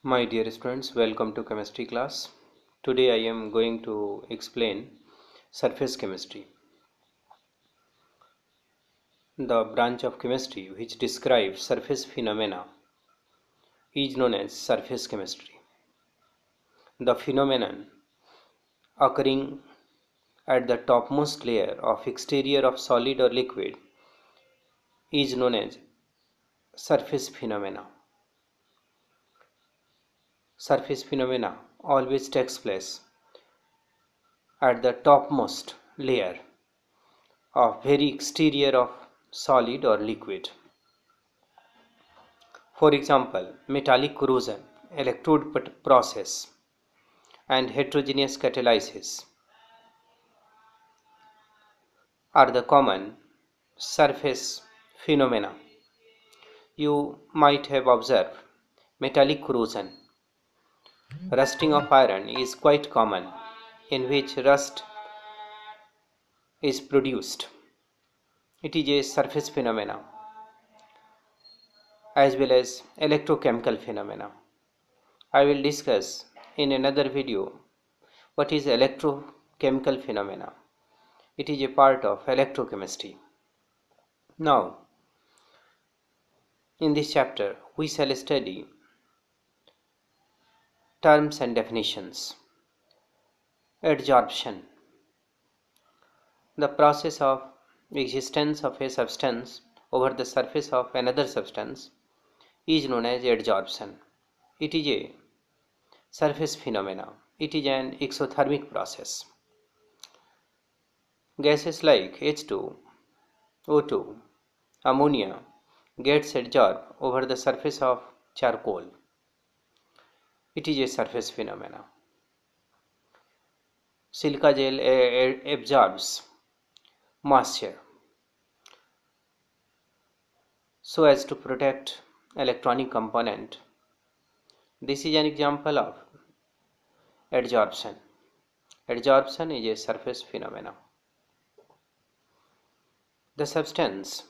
My dear students, welcome to chemistry class. Today I am going to explain surface chemistry. The branch of chemistry which describes surface phenomena is known as surface chemistry. The phenomenon occurring at the topmost layer of exterior of solid or liquid is known as surface phenomena. Surface phenomena always takes place at the topmost layer of very exterior of solid or liquid. For example, metallic corrosion, electrode process, and heterogeneous catalysis are the common surface phenomena. You might have observed metallic corrosion. Rusting of iron is quite common, in which rust is produced. It is a surface phenomena as well as electrochemical phenomena. I will discuss in another video what is electrochemical phenomena. It is a part of electrochemistry. Now, in this chapter, we shall study terms and definitions. Adsorption. The process of existence of a substance over the surface of another substance is known as adsorption. It is a surface phenomena. It is an exothermic process. Gases like H2, O2, ammonia gets adsorbed over the surface of charcoal. It is a surface phenomena. Silica gel absorbs moisture so as to protect electronic component. This is an example of adsorption. Adsorption is a surface phenomena. The substance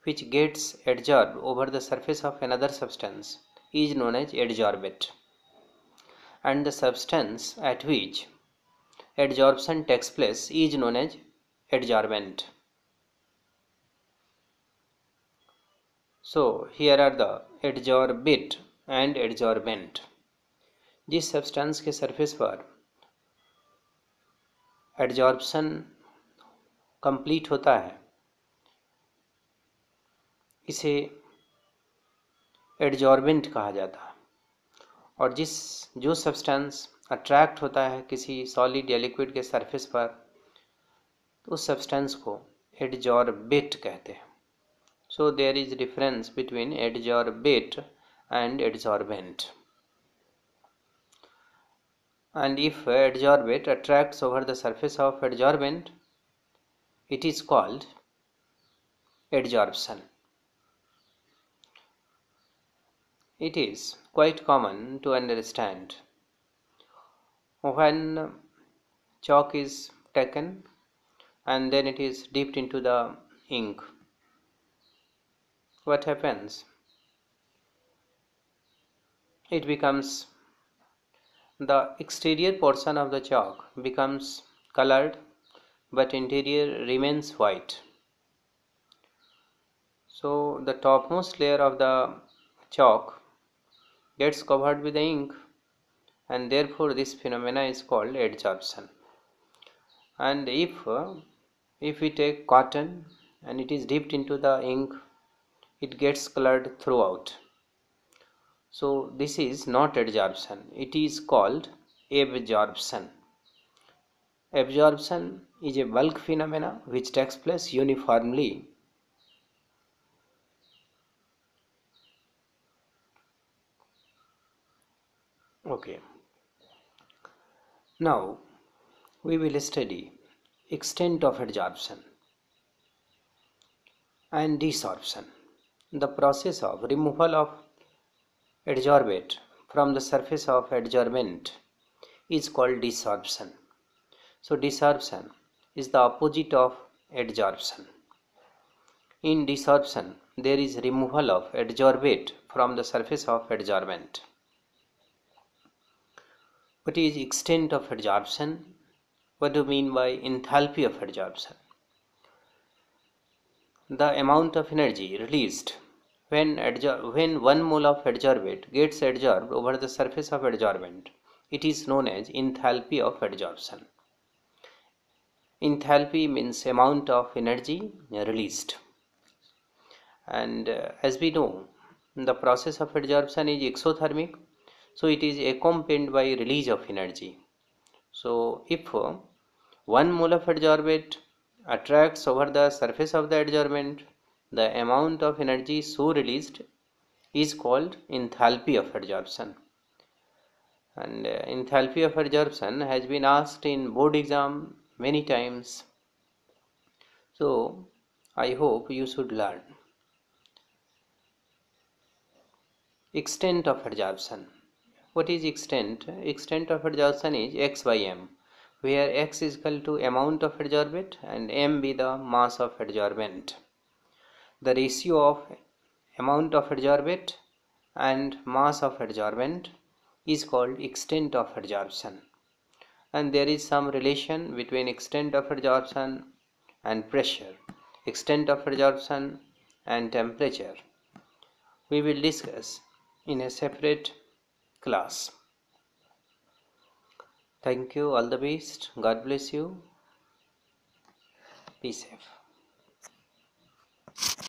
which gets adsorbed over the surface of another substance is known as adsorbate, and the substance at which adsorption takes place is known as adsorbent. So here are the adsorbate and adsorbent. जिस substance के surface पर adsorption complete होता है इसे adsorbent कहा जाता है, और जो सब्सटेंस अट्रैक्ट होता है किसी सॉलिड या लिक्विड के सरफेस पर तो उस सब्सटेंस को एडजॉर्बेट कहते हैं. So there is difference between adsorbate and adsorbent. And if adsorbate attracts over the surface of adsorbent, it is called adsorption. It is quite common to understand when chalk is taken and then it is dipped into the ink. What happens? It becomes, the exterior portion of the chalk becomes colored but interior remains white. So the topmost layer of the chalk gets covered with the ink, and therefore this phenomena is called adsorption. And if we take cotton and it is dipped into the ink, it gets colored throughout. So this is not adsorption, it is called absorption. Absorption is a bulk phenomena which takes place uniformly. Okay. Now we will study extent of adsorption and desorption. The process of removal of adsorbate from the surface of adsorbent is called desorption. So desorption is the opposite of adsorption. In desorption, there is removal of adsorbate from the surface of adsorbent. What is extent of adsorption? What do you mean by enthalpy of adsorption? The amount of energy released when 1 mole of adsorbate gets adsorbed over the surface of adsorbent. It is known as enthalpy of adsorption. Enthalpy means amount of energy released. And as we know, the process of adsorption is exothermic, so it is accompanied by release of energy. So if 1 mole of adsorbate attracts over the surface of the adsorbent, the amount of energy so released is called enthalpy of adsorption. And enthalpy of adsorption has been asked in board exam many times. So I hope you should learn. Extent of adsorption. What is extent? Extent of adsorption is x by m, where x is equal to amount of adsorbate and m be the mass of adsorbent. The ratio of amount of adsorbate and mass of adsorbent is called extent of adsorption. And there is some relation between extent of adsorption and pressure, extent of adsorption and temperature. We will discuss in a separate class. Thank you, all the best. God bless you. Be safe.